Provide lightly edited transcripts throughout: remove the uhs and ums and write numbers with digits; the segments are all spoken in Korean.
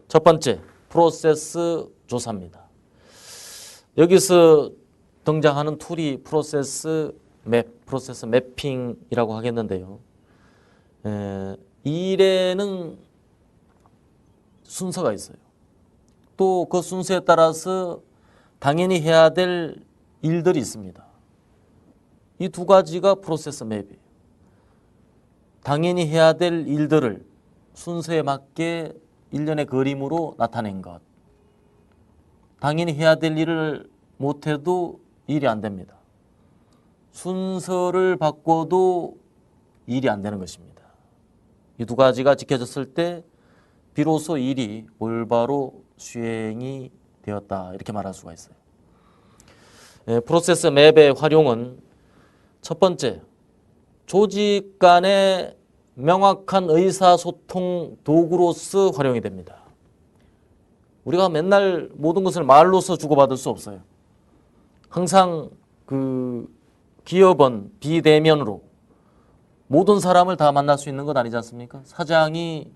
첫 번째, 프로세스 조사입니다. 여기서 등장하는 툴이 프로세스 매핑이라고 하겠는데요. 일에는 순서가 있어요. 또 그 순서에 따라서 당연히 해야 될 일들이 있습니다. 이 두 가지가 프로세스 맵이에요. 당연히 해야 될 일들을 순서에 맞게 일련의 그림으로 나타낸 것. 당연히 해야 될 일을 못해도 일이 안 됩니다. 순서를 바꿔도 일이 안 되는 것입니다. 이 두 가지가 지켜졌을 때 비로소 일이 올바로 수행이 되었다, 이렇게 말할 수가 있어요. 프로세스 맵의 활용은 첫 번째, 조직 간의 명확한 의사소통 도구로서 활용이 됩니다. 우리가 맨날 모든 것을 말로서 주고받을 수 없어요. 항상 그 기업은 비대면으로 모든 사람을 다 만날 수 있는 것 아니지 않습니까? 사장이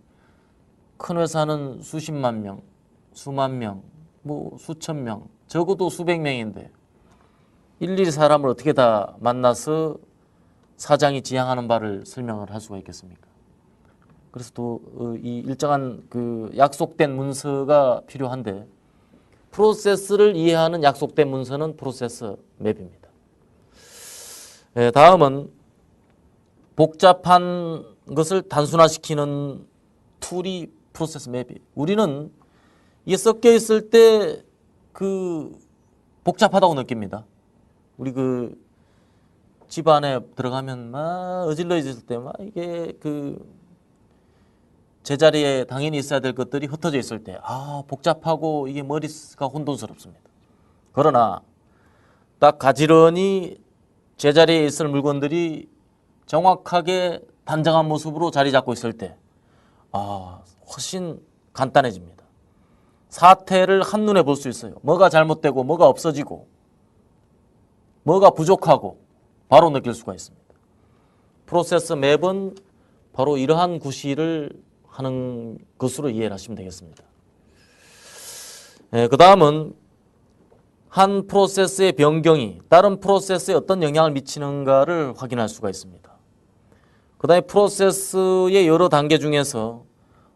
큰 회사는 수십만 명, 수만 명, 뭐 수천 명, 적어도 수백 명인데 일일이 사람을 어떻게 다 만나서 사장이 지향하는 바를 설명을 할 수가 있겠습니까? 그래서 또 이 일정한 그 약속된 문서가 필요한데 프로세스를 이해하는 약속된 문서는 프로세스 맵입니다. 다음은 복잡한 것을 단순화시키는 툴이 프로세스 맵이에요. 우리는 이게 섞여 있을 때 그 복잡하다고 느낍니다. 우리 그 집안에 들어가면 막 어질러질 때 막 이게 그 제자리에 당연히 있어야 될 것들이 흩어져 있을 때 복잡하고 이게 머리가 혼돈스럽습니다. 그러나 딱 가지런히 제자리에 있을 물건들이 정확하게 단정한 모습으로 자리 잡고 있을 때 훨씬 간단해집니다. 사태를 한눈에 볼 수 있어요. 뭐가 잘못되고 뭐가 없어지고 뭐가 부족하고 바로 느낄 수가 있습니다. 프로세스 맵은 바로 이러한 구실을 하는 것으로 이해를 하시면 되겠습니다. 그 다음은 한 프로세스의 변경이 다른 프로세스에 어떤 영향을 미치는가를 확인할 수가 있습니다. 그 다음에 프로세스의 여러 단계 중에서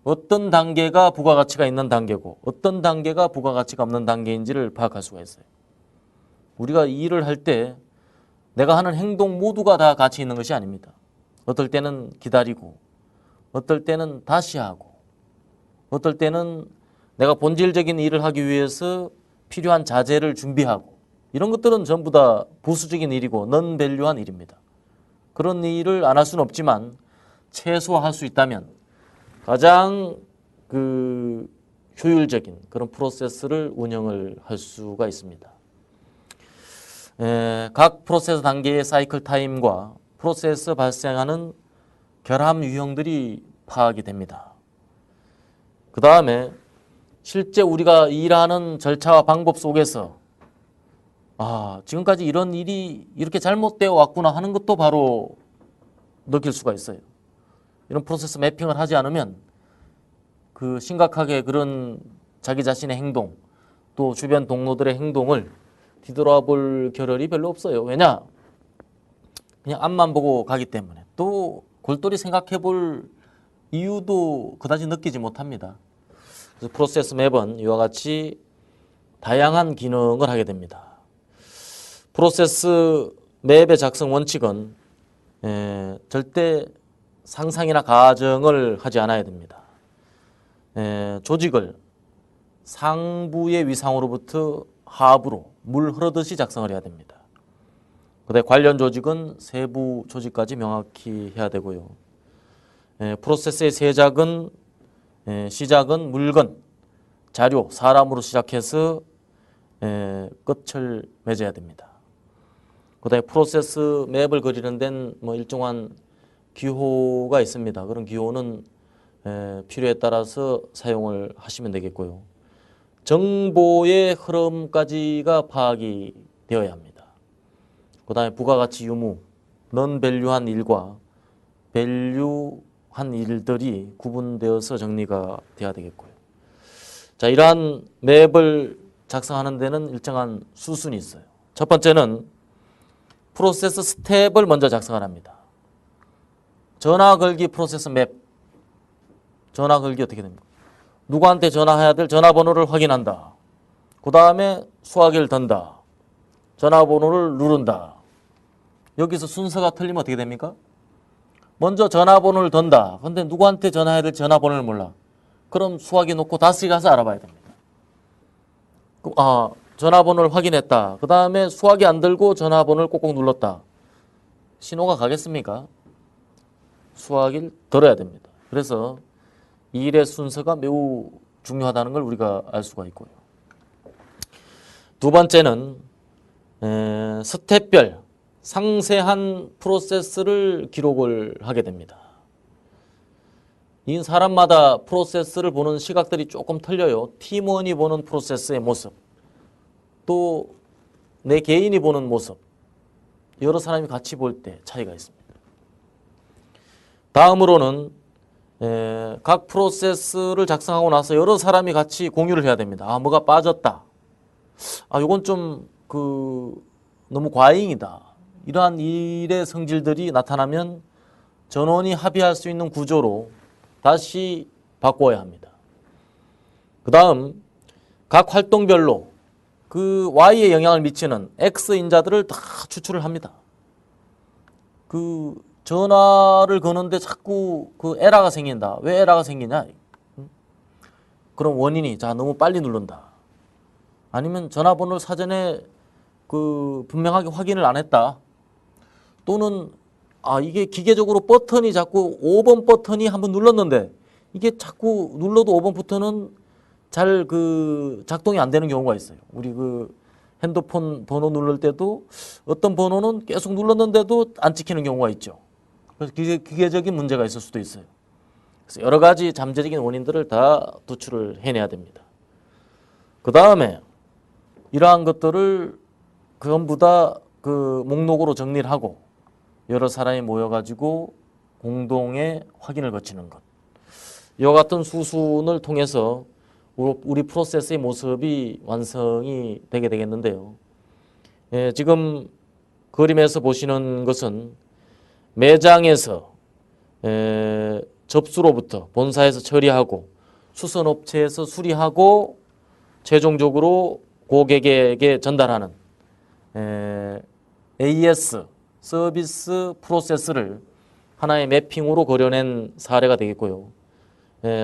어떤 단계가 부가가치가 있는 단계고 어떤 단계가 부가가치가 없는 단계인지를 파악할 수가 있어요. 우리가 일을 할 때 내가 하는 행동 모두가 다 가치 있는 것이 아닙니다. 어떨 때는 기다리고 어떨 때는 다시 하고 어떨 때는 내가 본질적인 일을 하기 위해서 필요한 자재를 준비하고 이런 것들은 전부 다 부수적인 일이고 넌밸류한 일입니다. 그런 일을 안 할 수는 없지만 최소화할 수 있다면 가장 그 효율적인 그런 프로세스를 운영을 할 수가 있습니다. 각 프로세스 단계의 사이클 타임과 프로세스 발생하는 결함 유형들이 파악이 됩니다. 그 다음에 실제 우리가 일하는 절차와 방법 속에서 지금까지 이런 일이 이렇게 잘못되어 왔구나 하는 것도 바로 느낄 수가 있어요. 이런 프로세스 매핑을 하지 않으면 그 심각하게 그런 자기 자신의 행동 또 주변 동료들의 행동을 뒤돌아볼 겨를이 별로 없어요. 왜냐? 그냥 앞만 보고 가기 때문에 또 골똘히 생각해 볼 이유도 그다지 느끼지 못합니다. 그래서 프로세스 맵은 이와 같이 다양한 기능을 하게 됩니다. 프로세스 맵의 작성 원칙은 절대 상상이나 가정을 하지 않아야 됩니다. 조직을 상부의 위상으로부터 하부로 물 흐르듯이 작성을 해야 됩니다. 그다음에 관련 조직은 세부 조직까지 명확히 해야 되고요. 프로세스의 시작은 물건, 자료, 사람으로 시작해서 끝을 맺어야 됩니다. 그다음에 프로세스 맵을 그리는 데는 일정한 기호가 있습니다. 그런 기호는 필요에 따라서 사용을 하시면 되겠고요. 정보의 흐름까지가 파악이 되어야 합니다. 그 다음에 부가가치 유무, 넌밸류한 일과 밸류한 일들이 구분되어서 정리가 되어야 되겠고요. 자, 이러한 맵을 작성하는 데는 일정한 수순이 있어요. 첫 번째는 프로세스 스텝을 먼저 작성을 합니다. 전화 걸기 프로세스 맵. 전화 걸기 어떻게 됩니까? 누구한테 전화해야 될 전화번호를 확인한다. 그 다음에 수화기를 던다. 전화번호를 누른다. 여기서 순서가 틀리면 어떻게 됩니까? 먼저 전화번호를 던다. 근데 누구한테 전화해야 될 전화번호를 몰라. 그럼 수화기 놓고 다시 가서 알아봐야 됩니다. 전화번호를 확인했다. 그 다음에 수화기 안 들고 전화번호를 꼭꼭 눌렀다. 신호가 가겠습니까? 수화기를 들어야 됩니다. 그래서 이 일의 순서가 매우 중요하다는 걸 우리가 알 수가 있고요. 두 번째는 스텝별 상세한 프로세스를 기록을 하게 됩니다. 이 사람마다 프로세스를 보는 시각들이 조금 틀려요. 팀원이 보는 프로세스의 모습, 또 내 개인이 보는 모습, 여러 사람이 같이 볼 때 차이가 있습니다. 다음으로는 각 프로세스를 작성하고 나서 여러 사람이 같이 공유를 해야 됩니다. 뭐가 빠졌다. 이건 좀 너무 과잉이다. 이러한 일의 성질들이 나타나면 전원이 합의할 수 있는 구조로 다시 바꿔야 합니다. 그 다음 각 활동별로 그 Y에 영향을 미치는 X인자들을 다 추출을 합니다. 전화를 거는데 자꾸 에러가 생긴다. 왜 에러가 생기냐? 그럼 원인이 너무 빨리 누른다. 아니면 전화번호를 사전에 분명하게 확인을 안 했다. 또는 이게 기계적으로 버튼이 자꾸 5번 버튼이 한번 눌렀는데 이게 자꾸 눌러도 5번 버튼은 잘 작동이 안 되는 경우가 있어요. 우리 핸드폰 번호 누를 때도 어떤 번호는 계속 눌렀는데도 안 찍히는 경우가 있죠. 그래서 기계적인 문제가 있을 수도 있어요. 그래서 여러 가지 잠재적인 원인들을 다 도출을 해내야 됩니다. 그 다음에 이러한 것들을 전부 다 목록으로 정리를 하고 여러 사람이 모여가지고 공동의 확인을 거치는 것. 이와 같은 수순을 통해서 우리 프로세스의 모습이 완성이 되게 되겠는데요. 지금 그림에서 보시는 것은 매장에서 접수로부터 본사에서 처리하고 수선업체에서 수리하고 최종적으로 고객에게 전달하는 AS 서비스 프로세스를 하나의 매핑으로 그려낸 사례가 되겠고요.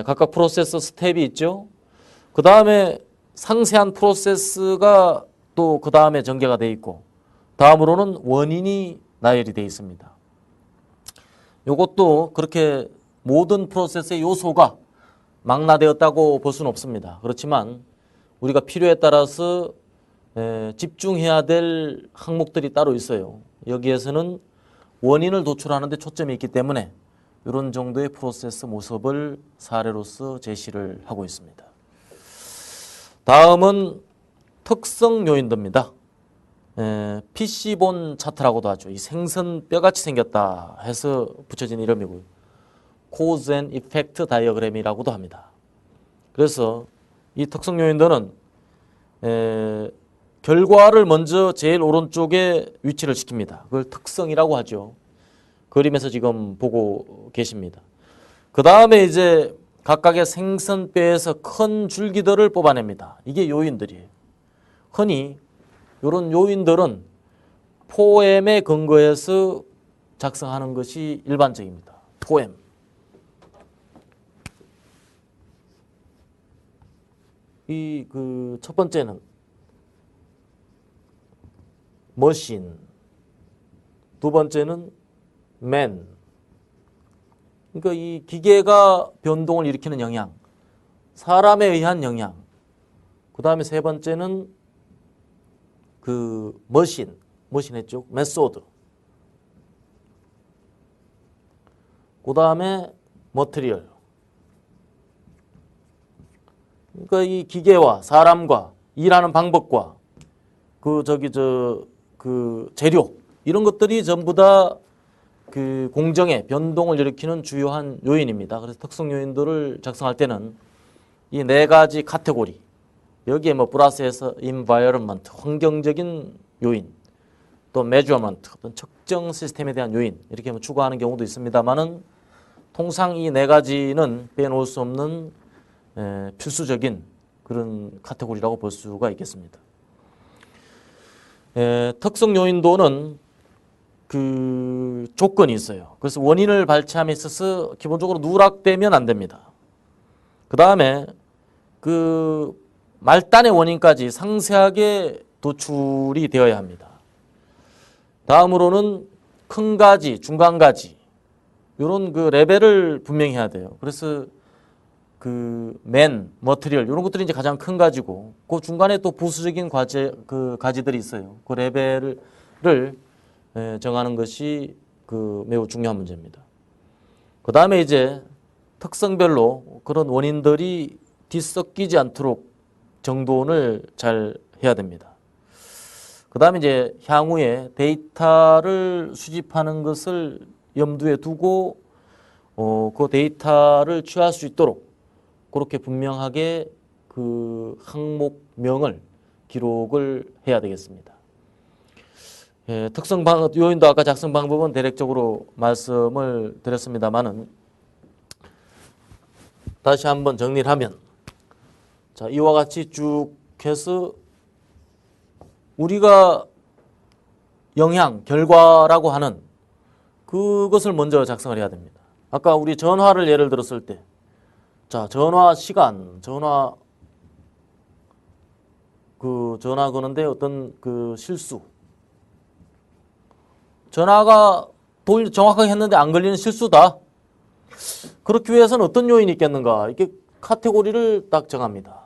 각각 프로세스 스텝이 있죠. 그 다음에 상세한 프로세스가 또 그 다음에 전개가 되어 있고 다음으로는 원인이 나열이 되어 있습니다. 이것도 그렇게 모든 프로세스의 요소가 망라되었다고 볼 수는 없습니다. 그렇지만 우리가 필요에 따라서 집중해야 될 항목들이 따로 있어요. 여기에서는 원인을 도출하는 데 초점이 있기 때문에 이런 정도의 프로세스 모습을 사례로서 제시를 하고 있습니다. 다음은 특성 요인들입니다. PC본 차트라고도 하죠. 이 생선뼈같이 생겼다 해서 붙여진 이름이고요. Cause and Effect 다이어그램이라고도 합니다. 그래서 이 특성 요인들은 결과를 먼저 제일 오른쪽에 위치를 시킵니다. 그걸 특성이라고 하죠. 그림에서 지금 보고 계십니다. 그 다음에 이제 각각의 생선뼈에서 큰 줄기들을 뽑아냅니다. 이게 요인들이에요. 흔히 이런 요인들은 포엠에 근거해서 작성하는 것이 일반적입니다. 포엠. 이 첫 번째는 머신, 두 번째는 맨. 그러니까 이 기계가 변동을 일으키는 영향, 사람에 의한 영향. 그 다음에 세 번째는 머신 했죠. 메소드. 그 다음에 머티리얼. 그러니까 이 기계와 사람과 일하는 방법과 재료 이런 것들이 전부 다 공정의 변동을 일으키는 주요한 요인입니다. 그래서 특성 요인들을 작성할 때는 이 네 가지 카테고리, 여기에 뭐 플러스에서 environment, 환경적인 요인, 또 measurement, 어떤 측정 시스템에 대한 요인, 이렇게 뭐 추가하는 경우도 있습니다만은 통상 이 네 가지는 빼놓을 수 없는 필수적인 그런 카테고리라고 볼 수가 있겠습니다. 특성 요인도는 그 조건이 있어요. 그래서 원인을 발췌함에 있어서 기본적으로 누락되면 안 됩니다. 그 다음에 그 말단의 원인까지 상세하게 도출이 되어야 합니다. 다음으로는 큰 가지, 중간 가지, 이런 그 레벨을 분명히 해야 돼요. 그래서 그 머티리얼 이런 것들이 이제 가장 큰 가지고, 그 중간에 또 부수적인 그 가지들이 있어요. 그 레벨을 정하는 것이 그 매우 중요한 문제입니다. 그 다음에 이제 특성별로 그런 원인들이 뒤섞이지 않도록 정돈을 잘 해야 됩니다. 그 다음에 이제 향후에 데이터를 수집하는 것을 염두에 두고 그 데이터를 취할 수 있도록 그렇게 분명하게 그 항목명을 기록을 해야 되겠습니다. 특성 요인도 아까 작성 방법은 대략적으로 말씀을 드렸습니다만은 다시 한번 정리를 하면, 자, 이와 같이 쭉 해서 우리가 영향, 결과라고 하는 그것을 먼저 작성을 해야 됩니다. 아까 우리 전화를 예를 들었을 때, 자, 전화 시간, 전화 거는데 어떤 그 실수, 전화가 정확하게 했는데 안 걸리는 실수다. 그렇기 위해서는 어떤 요인이 있겠는가? 이렇게 카테고리를 딱 정합니다.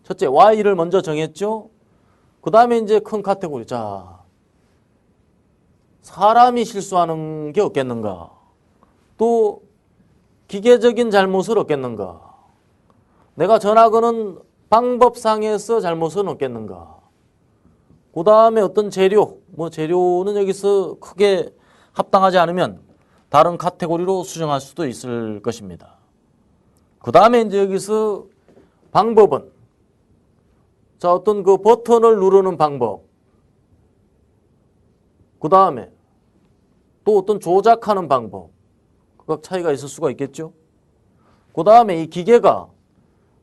첫째, Y를 먼저 정했죠. 그 다음에 이제 큰 카테고리. 자, 사람이 실수하는 게 없겠는가? 또 기계적인 잘못을 없겠는가? 내가 전화 거는 방법상에서 잘못은 없겠는가? 그 다음에 어떤 재료, 재료는 여기서 크게 합당하지 않으면 다른 카테고리로 수정할 수도 있을 것입니다. 그 다음에 이제 여기서 방법은, 자, 어떤 그 버튼을 누르는 방법, 그 다음에 또 어떤 조작하는 방법, 각 차이가 있을 수가 있겠죠. 그 다음에 이 기계가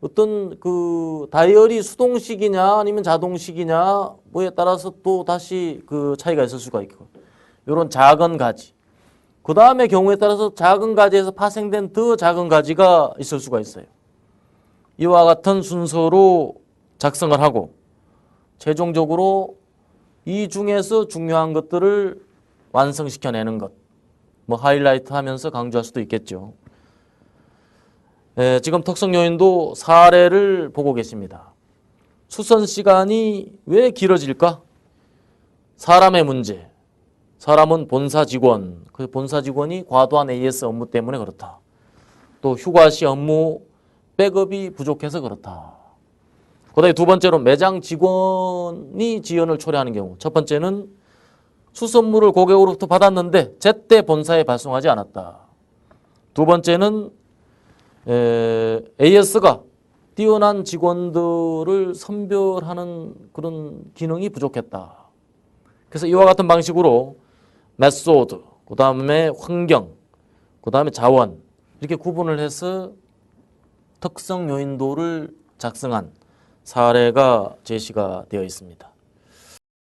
어떤 그 다이얼이 수동식이냐 아니면 자동식이냐 뭐에 따라서 또 다시 그 차이가 있을 수가 있고, 이런 작은 가지. 그 다음에 경우에 따라서 작은 가지에서 파생된 더 작은 가지가 있을 수가 있어요. 이와 같은 순서로 작성을 하고 최종적으로 이 중에서 중요한 것들을 완성시켜내는 것, 하이라이트 하면서 강조할 수도 있겠죠. 지금 특성 요인도 사례를 보고 계십니다. 수선 시간이 왜 길어질까? 사람의 문제. 사람은 본사 직원, 그 본사 직원이 과도한 AS 업무 때문에 그렇다. 또 휴가 시 업무 백업이 부족해서 그렇다. 그 다음에 두 번째로 매장 직원이 지연을 초래하는 경우. 첫 번째는 수선물을 고객으로부터 받았는데 제때 본사에 발송하지 않았다. 두 번째는 AS가 뛰어난 직원들을 선별하는 그런 기능이 부족했다. 그래서 이와 같은 방식으로 메소드, 그 다음에 환경, 그 다음에 자원, 이렇게 구분을 해서 특성 요인도를 작성한 사례가 제시가 되어 있습니다.